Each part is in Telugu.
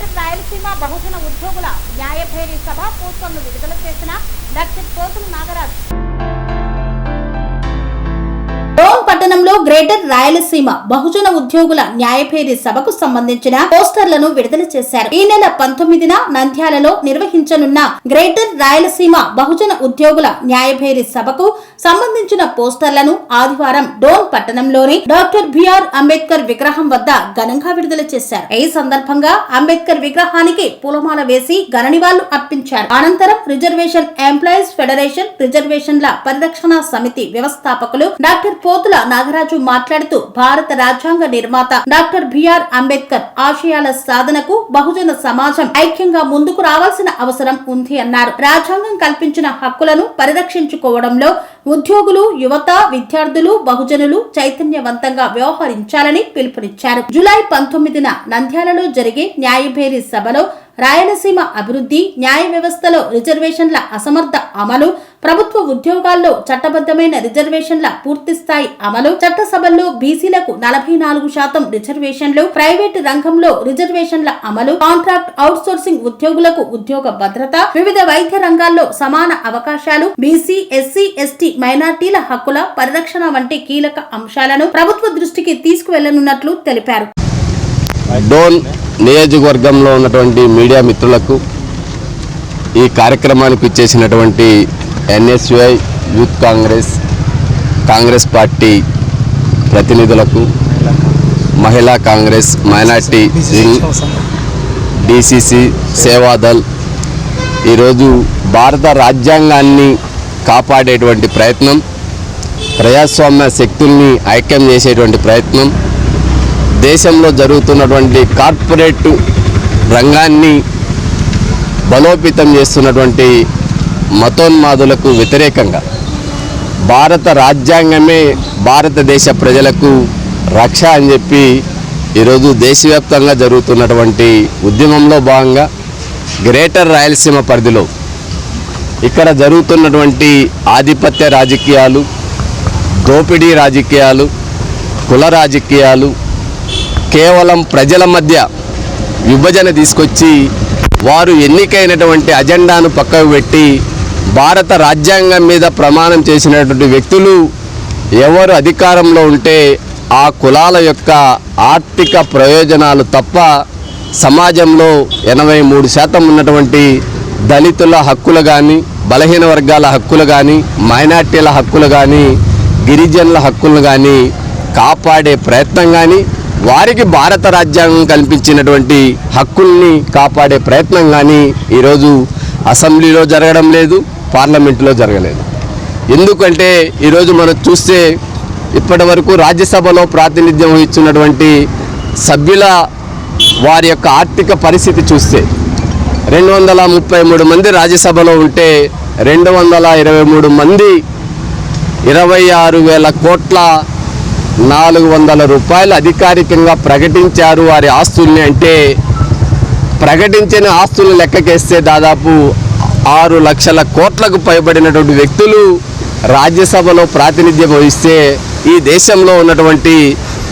గ్రేటర్ రాయలసీమ బహుజన ఉద్యోగుల న్యాయభేరి సభ పోస్టర్ను విడుదల చేసిన డాక్టర్ పోతుల నాగరాజు. పట్టణంలో గ్రేటర్ రాయలసీమ బహుజన ఉద్యోగుల న్యాయభేరి సభకు సంబంధించిన పోస్టర్లను విడుదల చేశారు. ఈ నెల 19న నంద్యాలలో నిర్వహించనున్న గ్రేటర్ రాయలసీమ బహుజన ఉద్యోగుల న్యాయభేరి సభకు సంబంధించిన పోస్టర్లను ఆదివారం డోన్ పట్టణంలోని డాక్టర్ బిఆర్ అంబేద్కర్ విగ్రహం వద్ద ఘనంగా విడుదల చేశారు. ఈ సందర్భంగా అంబేద్కర్ విగ్రహానికి పూలమాల వేసి ఘన నివాళులు అర్పించారు. అనంతరం రిజర్వేషన్ ఎంప్లాయీస్ ఫెడరేషన్ రిజర్వేషన్ల పరిరక్షణ సమితి వ్యవస్థాపకులు డాక్టర్ పోతుల నాగరాజు మాట్లాడుతూ భారత రాజ్యాంగ నిర్మాత డాక్టర్ బిఆర్ అంబేద్కర్ ఆశయాల సాధనకు బహుజన సమాజం ఐక్యంగా ముందుకు రావాల్సిన అవసరం ఉంది అన్నారు. రాజ్యాంగం కల్పించిన హక్కులను పరిరక్షించుకోవడంలో ఉద్యోగులు, యువత, విద్యార్థులు, బహుజనులు చైతన్యవంతంగా వ్యవహరించాలని పిలుపునిచ్చారు. జూలై 19న నంద్యాలలో జరిగే న్యాయభేరి సభలో రాయలసీమ అభివృద్ధి, న్యాయ వ్యవస్థలో రిజర్వేషన్ల అసమర్థ అమలు, ప్రభుత్వ ఉద్యోగాల్లో చట్టబద్ధమైన రిజర్వేషన్ల పూర్తిస్థాయి అమలు, చట్టసభల్లో బీసీలకు 44% రిజర్వేషన్లు, ప్రైవేటు రంగంలో రిజర్వేషన్ల అమలు, కాంట్రాక్ట్ అవుట్సోర్సింగ్ ఉద్యోగులకు ఉద్యోగ భద్రత, వివిధ వైద్య రంగాల్లో సమాన అవకాశాలు, బీసీ, ఎస్సీ, ఎస్టీ, మైనార్టీల హక్కుల పరిరక్షణ వంటి కీలక అంశాలను ప్రభుత్వ దృష్టికి తీసుకువెళ్లనున్నట్లు తెలిపారు. డోన్ నియోజకవర్గంలో ఉన్నటువంటి మీడియా మిత్రులకు, ఈ కార్యక్రమానికి ఇచ్చేసినటువంటి ఎన్ఎస్యుఐ యూత్ కాంగ్రెస్ పార్టీ ప్రతినిధులకు, మహిళా కాంగ్రెస్, మైనార్టీ డిసిసి, సేవాదల్, ఈరోజు భారత రాజ్యాంగాన్ని కాపాడేటువంటి ప్రయత్నం, ప్రజాస్వామ్య శక్తుల్ని ఐక్యం చేసేటువంటి ప్రయత్నం, దేశంలో జరుగుతున్నటువంటి కార్పొరేట్ రంగాన్ని బలోపేతం చేస్తున్నటువంటి మతోన్మాదులకు వ్యతిరేకంగా భారత రాజ్యాంగమే భారతదేశ ప్రజలకు రక్ష అని చెప్పి ఈరోజు దేశవ్యాప్తంగా జరుగుతున్నటువంటి ఉద్యమంలో భాగంగా గ్రేటర్ రాయలసీమ పరిధిలో ఇక్కడ జరుగుతున్నటువంటి ఆధిపత్య రాజకీయాలు, దోపిడీ రాజకీయాలు, కుల రాజకీయాలు, కేవలం ప్రజల మధ్య విభజన తీసుకొచ్చి వారు ఎన్నికైనటువంటి అజెండాను పక్కకు పెట్టి భారత రాజ్యాంగం మీద ప్రమాణం చేసినటువంటి వ్యక్తులు ఎవరు అధికారంలో ఉంటే ఆ కులాల యొక్క ఆర్థిక ప్రయోజనాలు తప్ప సమాజంలో 83% ఉన్నటువంటి దళితుల హక్కులు కానీ, బలహీన వర్గాల హక్కులు కానీ, మైనార్టీల హక్కులు కానీ, గిరిజనుల హక్కులు కానీ కాపాడే ప్రయత్నం కానీ, వారికి భారత రాజ్యాంగం కల్పించినటువంటి హక్కుల్ని కాపాడే ప్రయత్నం కానీ ఈరోజు అసెంబ్లీలో జరగడం లేదు, పార్లమెంటులో జరగలేదు. ఎందుకంటే ఈరోజు మనం చూస్తే ఇప్పటి వరకు రాజ్యసభలో ప్రాతినిధ్యం వహిస్తున్నటువంటి సభ్యుల వారి యొక్క ఆర్థిక పరిస్థితి చూస్తే 233 మంది రాజ్యసభలో ఉంటే 223 మంది 26,000 కోట్ల 400 రూపాయలు అధికారికంగా ప్రకటించారు వారి ఆస్తుల్ని. అంటే ప్రకటించిన ఆస్తులు లెక్కకేస్తే దాదాపు 6 లక్షల కోట్లకు పైబడినటువంటి వ్యక్తులు రాజ్యసభలో ప్రాతినిధ్యం వహిస్తే ఈ దేశంలో ఉన్నటువంటి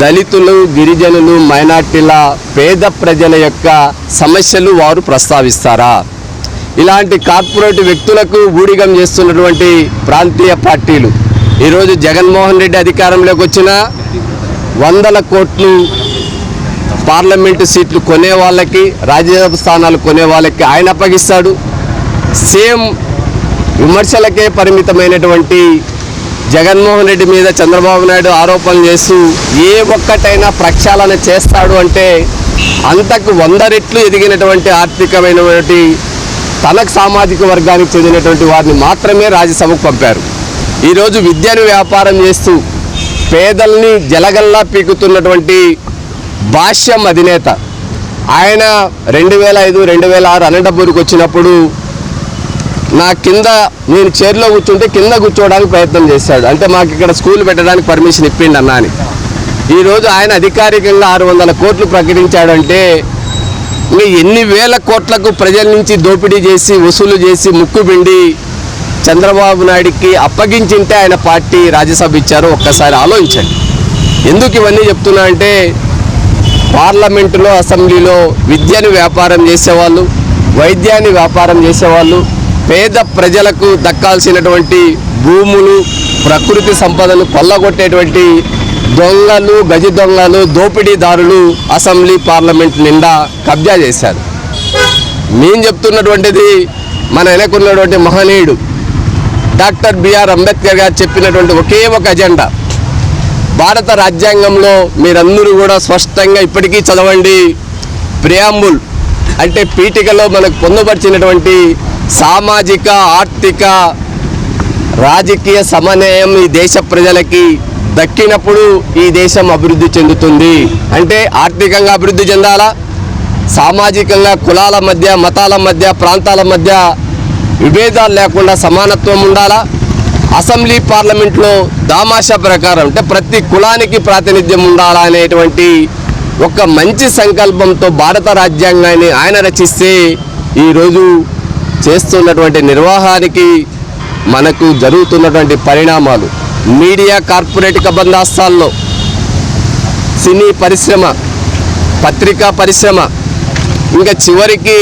దళితులు, గిరిజనులు, మైనార్టీల పేద ప్రజల యొక్క సమస్యలు వారు ప్రస్తావిస్తారా? ఇలాంటి కార్పొరేట్ వ్యక్తులకు ఊడిగం చేస్తున్నటువంటి ప్రాంతీయ పార్టీలు ఈరోజు జగన్మోహన్ రెడ్డి అధికారంలోకి వచ్చిన 100 కోట్లు పార్లమెంటు సీట్లు కొనే వాళ్ళకి, రాజ్యసభ స్థానాలు కొనే వాళ్ళకి ఆయన అప్పగిస్తాడు. సేమ్ విమర్శలకే పరిమితమైనటువంటి జగన్మోహన్ రెడ్డి మీద చంద్రబాబు నాయుడు ఆరోపణలు చేస్తూ ఏ ఒక్కటైనా ప్రక్షాళన చేస్తాడు అంటే అంతకు 100 రెట్లు ఎదిగినటువంటి ఆర్థికమైనటువంటి తనకు సామాజిక వర్గానికి చెందినటువంటి వారిని మాత్రమే రాజ్యసభకు పంపారు. ఈరోజు విద్యను వ్యాపారం చేస్తూ పేదల్ని జలగల్లా పీకుతున్నటువంటి భాష్యం అధినేత ఆయన 2005, 2006 అనంతపూర్కి వచ్చినప్పుడు నా కింద నేను చైర్లో కూర్చుంటే కింద కూర్చోవడానికి ప్రయత్నం చేశాడు. అంటే మాకు ఇక్కడ స్కూల్ పెట్టడానికి పర్మిషన్ ఇప్పిండి అన్నా అని. ఈరోజు ఆయన అధికారికంగా 600 కోట్లు ప్రకటించాడంటే ఇంకా ఎన్ని వేల కోట్లకు ప్రజల నుంచి దోపిడీ చేసి, వసూలు చేసి, ముక్కుబిండి చంద్రబాబు నాయుడికి అప్పగించింటే ఆయన పార్టీ రాజ్యసభ ఇచ్చారో ఒక్కసారి ఆలోచించండి. ఎందుకు ఇవన్నీ చెప్తున్నా అంటే పార్లమెంటులో అసెంబ్లీలో విద్యను వ్యాపారం చేసేవాళ్ళు, వైద్యాన్ని వ్యాపారం చేసేవాళ్ళు, పేద ప్రజలకు దక్కాల్సినటువంటి భూములు, ప్రకృతి సంపదను కొల్లగొట్టేటువంటి దొంగలు, గజ దొంగలు, దోపిడీదారులు అసెంబ్లీ పార్లమెంట్ నిండా కబ్జా చేశారు. నేను చెప్తున్నటువంటిది మన వెనకున్నటువంటి మహనీయుడు డాక్టర్ బిఆర్ అంబేద్కర్ గారు చెప్పినటువంటి ఒకే ఒక అజెండా. భారత రాజ్యాంగంలో మీరందరూ కూడా స్పష్టంగా ఇప్పటికీ చదవండి. ప్రియాంబుల్ అంటే పీఠికలో మనకు పొందుపరిచినటువంటి సామాజిక, ఆర్థిక, రాజకీయ సమన్వయం ఈ దేశ ప్రజలకి దక్కినప్పుడు ఈ దేశం అభివృద్ధి చెందుతుంది. అంటే ఆర్థికంగా అభివృద్ధి చెందాలా, సామాజికంగా కులాల మధ్య, మతాల మధ్య, ప్రాంతాల మధ్య విభేదాలు లేకుండా సమానత్వం ఉండాలా. అసెంబ్లీ పార్లమెంట్లో దామాషా ప్రకారం అంటే ప్రతి కులానికి ప్రాతినిధ్యం ఉండాలా అనేటువంటి ఒక మంచి సంకల్పంతో భారత రాజ్యాంగాన్ని ఆయన రచిస్తే ఈరోజు చేస్తున్నటువంటి నిర్వాహానికి మనకు జరుగుతున్నటువంటి పరిణామాలు, మీడియా కార్పొరేట్ కబంధాస్తాల్లో, సినీ పరిశ్రమ, పత్రికా పరిశ్రమ, ఇంకా చివరికి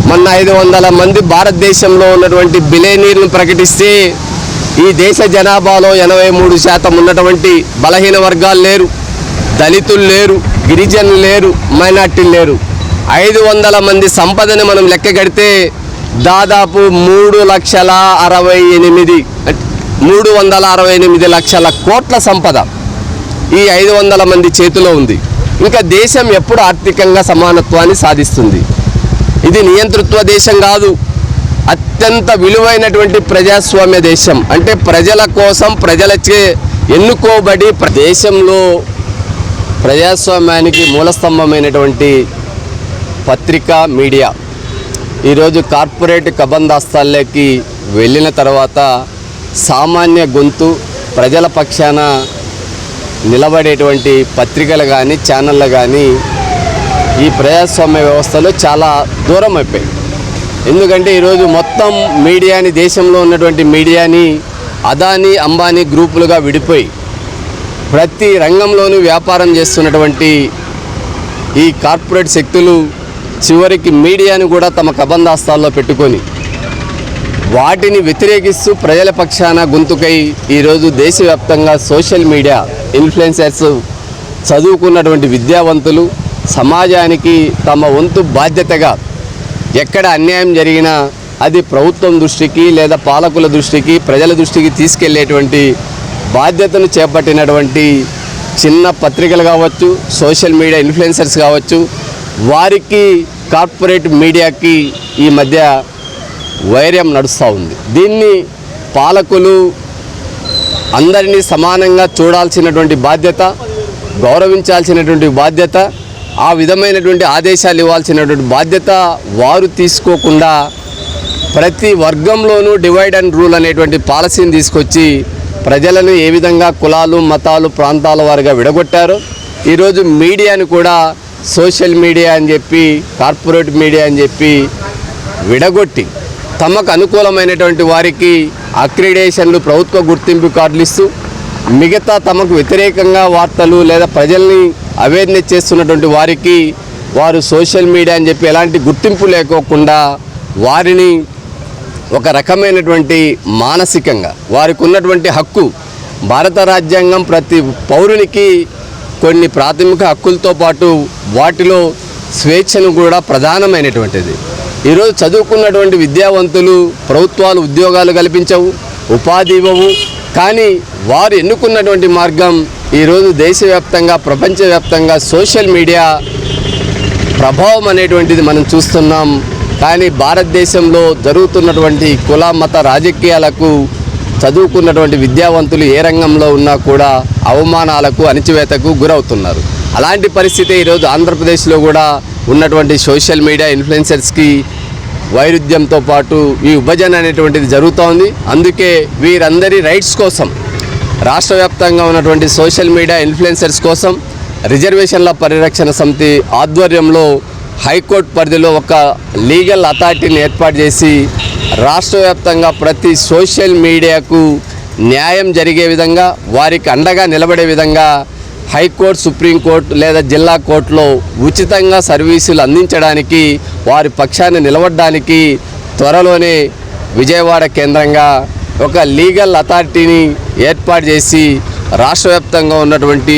మొన్న 500 మంది భారతదేశంలో ఉన్నటువంటి బిలియనీర్లను ప్రకటిస్తే ఈ దేశ జనాభాలో 83% ఉన్నటువంటి బలహీన వర్గాలు లేరు, దళితులు లేరు, గిరిజనులు లేరు, మైనార్టీలు లేరు. 500 మంది సంపదని మనం లెక్క కడితే దాదాపు 368 లక్షల కోట్ల సంపద ఈ 500 మంది చేతిలో ఉంది. ఇంకా దేశం ఎప్పుడు ఆర్థికంగా సమానత్వాన్ని సాధిస్తుంది? ఇది నియంతృత్వ దేశం కాదు, అత్యంత విలువైనటువంటి ప్రజాస్వామ్య దేశం. అంటే ప్రజల కోసం, ప్రజలచే ఎన్నుకోబడి దేశంలో ప్రజాస్వామ్యానికి మూలస్తంభమైనటువంటి పత్రికా, మీడియా ఈరోజు కార్పొరేట్ కబంధాస్తాల్లోకి వెళ్ళిన తర్వాత సామాన్య గొంతు, ప్రజల పక్షాన నిలబడేటువంటి పత్రికలు కానీ, ఛానళ్ళు కానీ ఈ ప్రజాస్వామ్య వ్యవస్థలో చాలా దూరం అయిపోయాయి. ఎందుకంటే ఈరోజు మొత్తం మీడియాని, దేశంలో ఉన్నటువంటి మీడియాని అదానీ, అంబానీ గ్రూపులుగా విడిపోయి ప్రతి రంగంలోనూ వ్యాపారం చేస్తున్నటువంటి ఈ కార్పొరేట్ శక్తులు చివరికి మీడియాను కూడా తమ కబంధాస్తాల్లో పెట్టుకొని వాటిని వ్యతిరేకిస్తూ ప్రజల పక్షాన గొంతుకై ఈరోజు దేశవ్యాప్తంగా సోషల్ మీడియా ఇన్ఫ్లుయెన్సర్స్, చదువుకున్నటువంటి విద్యావంతులు సమాజానికి తమ వంతు బాధ్యతగా ఎక్కడ అన్యాయం జరిగినా అది ప్రభుత్వం దృష్టికి లేదా పాలకుల దృష్టికి, ప్రజల దృష్టికి తీసుకెళ్లేటువంటి బాధ్యతను చేపట్టినటువంటి చిన్న పత్రికలు కావచ్చు, సోషల్ మీడియా ఇన్ఫ్లుయెన్సర్స్ కావచ్చు, వారికి కార్పొరేట్ మీడియాకి ఈ మధ్య వైర్యం నడుస్తూ ఉంది. దీన్ని పాలకులు అందరినీ సమానంగా చూడాల్సినటువంటి బాధ్యత, గౌరవించాల్సినటువంటి బాధ్యత, ఆ విధమైనటువంటి ఆదేశాలు ఇవ్వాల్సినటువంటి బాధ్యత వారు తీసుకోకుండా ప్రతి వర్గంలోనూ డివైడ్ అండ్ రూల్ అనేటువంటి పాలసీని తీసుకొచ్చి ప్రజలను ఏ విధంగా కులాలు, మతాలు, ప్రాంతాల వారిగా విడగొట్టారో ఈరోజు మీడియాను కూడా సోషల్ మీడియా అని చెప్పి, కార్పొరేట్ మీడియా అని చెప్పి విడగొట్టి తమకు అనుకూలమైనటువంటి వారికి అక్రిడేషన్లు, ప్రభుత్వ గుర్తింపు కార్డులు ఇస్తూ మిగతా తమకు వ్యతిరేకంగా వార్తలు లేదా ప్రజల్ని అవేర్నెస్ చేస్తున్నటువంటి వారికి వారు సోషల్ మీడియా అని చెప్పి ఎలాంటి గుర్తింపు లేకోకుండా వారిని ఒక రకమైనటువంటి మానసికంగా వారికి ఉన్నటువంటి హక్కు, భారత రాజ్యాంగం ప్రతి పౌరునికి కొన్ని ప్రాథమిక హక్కులతో పాటు వాటిలో స్వేచ్ఛను కూడా ప్రధానమైనటువంటిది. ఈరోజు చదువుకున్నటువంటి విద్యావంతులు ప్రభుత్వాలు ఉద్యోగాలు కల్పించవు, ఉపాధి ఇవ్వవు. కానీ వారు ఎన్నుకున్నటువంటి మార్గం ఈరోజు దేశవ్యాప్తంగా, ప్రపంచవ్యాప్తంగా సోషల్ మీడియా ప్రభావం అనేటువంటిది మనం చూస్తున్నాం. కానీ భారతదేశంలో జరుగుతున్నటువంటి కుల, మత రాజకీయాలకు చదువుకున్నటువంటి విద్యావంతులు ఏ రంగంలో ఉన్నా కూడా అవమానాలకు, అణిచివేతకు గురవుతున్నారు. అలాంటి పరిస్థితి ఈరోజు ఆంధ్రప్రదేశ్లో కూడా ఉన్నటువంటి సోషల్ మీడియా ఇన్ఫ్లుయెన్సర్స్కి వైరుధ్యంతో పాటు ఈ విభజన అనేటువంటిది జరుగుతోంది. అందుకే వీరందరి రైట్స్ కోసం రాష్ట్ర వ్యాప్తంగా ఉన్నటువంటి సోషల్ మీడియా ఇన్ఫ్లుయెన్సర్స్ కోసం రిజర్వేషన్ల పరిరక్షణ సమితి ఆధ్వర్యంలో హైకోర్టు పరిధిలో ఒక లీగల్ అథారిటీని ఏర్పాటు చేసి రాష్ట్ర వ్యాప్తంగా ప్రతి సోషల్ మీడియాకు న్యాయం జరిగే విధంగా, వారికి అండగా నిలబడే విధంగా హైకోర్టు, సుప్రీంకోర్టు లేదా జిల్లా కోర్టులో ఉచితంగా సర్వీసులు అందించడానికి, వారి పక్షాన్ని నిలబడడానికి త్వరలోనే విజయవాడ కేంద్రంగా ఒక లీగల్ అథారిటీని ఏర్పాటు చేసి రాష్ట్ర వ్యాప్తంగా ఉన్నటువంటి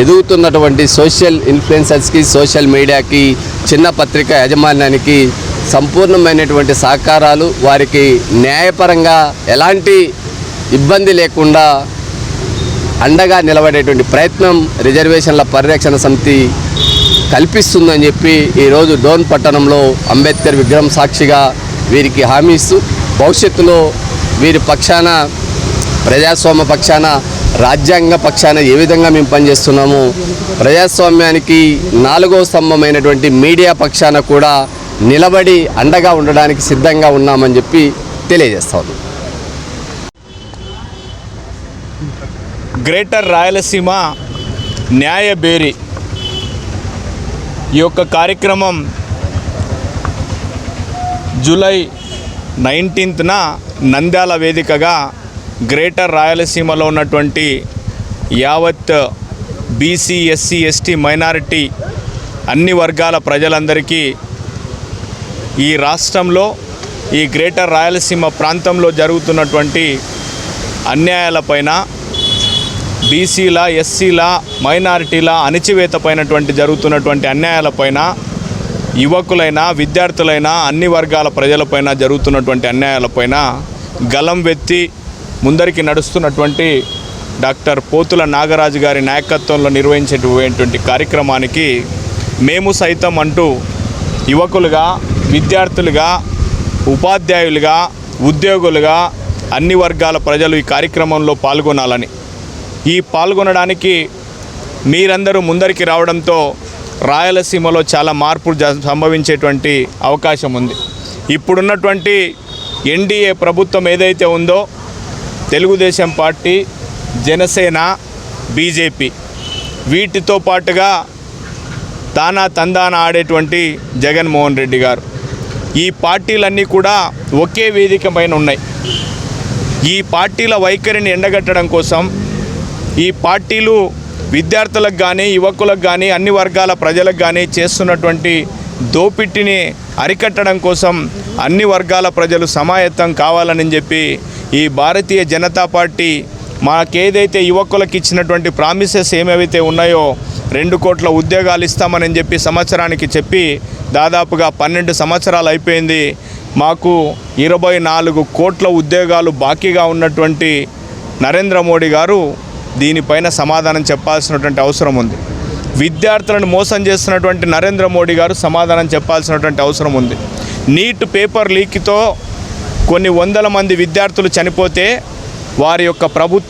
ఎదుగుతున్నటువంటి సోషల్ ఇన్ఫ్లుయెన్సర్స్కి, సోషల్ మీడియాకి, చిన్న పత్రిక యాజమాన్యానికి సంపూర్ణమైనటువంటి సహకారాలు, వారికి న్యాయపరంగా ఎలాంటి ఇబ్బంది లేకుండా అండగా నిలబడేటువంటి ప్రయత్నం రిజర్వేషన్ల పరిరక్షణ సమితి కల్పిస్తుందని చెప్పి ఈరోజు డోన్ పట్టణంలో అంబేద్కర్ విగ్రహం సాక్షిగా వీరికి హామీ ఇస్తూ, భవిష్యత్తులో వీరి పక్షాన, ప్రజాస్వామ్య పక్షాన, రాజ్యాంగ పక్షాన ఏ విధంగా మేము పనిచేస్తున్నాము, ప్రజాస్వామ్యానికి 4వ స్తంభమైనటువంటి మీడియా పక్షాన కూడా నిలబడి అండగా ఉండడానికి సిద్ధంగా ఉన్నామని చెప్పి తెలియజేస్తాము. గ్రేటర్ రాయలసీమ న్యాయబేరి ఈ యొక్క కార్యక్రమం జూలై 19న నంద్యాల వేదికగా గ్రేటర్ రాయలసీమలో ఉన్నటువంటి యావత్ బీసీ, ఎస్సీ, ఎస్టీ, మైనారిటీ అన్ని వర్గాల ప్రజలందరికీ ఈ రాష్ట్రంలో, ఈ గ్రేటర్ రాయలసీమ ప్రాంతంలో జరుగుతున్నటువంటి అన్యాయాలపైన, బీసీల, ఎస్సీల, మైనారిటీల అణిచివేతపైనటువంటి జరుగుతున్నటువంటి అన్యాయాలపైన, యువకులైన, విద్యార్థులైన, అన్ని వర్గాల ప్రజలపైన జరుగుతున్నటువంటి అన్యాయాలపైన గలం వెత్తి ముందరికి నడుస్తున్నటువంటి డాక్టర్ పోతుల నాగరాజు గారి నాయకత్వంలో నిర్వహించేటువంటి కార్యక్రమానికి మేము సైతం అంటూ యువకులుగా, విద్యార్థులుగా, ఉపాధ్యాయులుగా, ఉద్యోగులుగా అన్ని వర్గాల ప్రజలు ఈ కార్యక్రమంలో పాల్గొనాలని, ఈ పాల్గొనడానికి మీరందరూ ముందరికి రావడంతో రాయలసీమలో చాలా మార్పు సంభవించేటువంటి అవకాశం ఉంది. ఇప్పుడున్నటువంటి ఎన్డీఏ ప్రభుత్వం ఏదైతే ఉందో, తెలుగుదేశం పార్టీ, జనసేన, బీజేపీ, వీటితో పాటుగా తానా తందాన ఆడేటువంటి జగన్మోహన్ రెడ్డి గారు, ఈ పార్టీలన్నీ కూడా ఒకే వేదిక పైన ఉన్నాయి. ఈ పార్టీల వైఖరిని ఎండగట్టడం కోసం, ఈ పార్టీలు విద్యార్థులకు కానీ, యువకులకు కానీ, అన్ని వర్గాల ప్రజలకు కానీ చేస్తున్నటువంటి దోపిడీని అరికట్టడం కోసం అన్ని వర్గాల ప్రజలు సమాయత్తం కావాలని చెప్పి ఈ భారతీయ జనతా పార్టీ మాకేదైతే యువకులకు ఇచ్చినటువంటి ప్రామిసెస్ ఏమేవైతే ఉన్నాయో 2 కోట్ల ఉద్యోగాలు ఇస్తామని చెప్పి సంవత్సరానికి చెప్పి దాదాపుగా 12 సంవత్సరాలు అయిపోయింది. మాకు 24 కోట్ల ఉద్యోగాలు బాకీగా ఉన్నటువంటి నరేంద్ర మోడీ గారు దీనిపైన సమాధానం చెప్పాల్సినటువంటి అవసరం ఉంది. విద్యార్థులను మోసం చేస్తున్నటువంటి నరేంద్ర మోడీ గారు సమాధానం చెప్పాల్సినటువంటి అవసరం ఉంది. నీట్ పేపర్ లీక్తో కొన్ని వందల మంది విద్యార్థులు చనిపోతే వారి యొక్క ప్రభుత్వం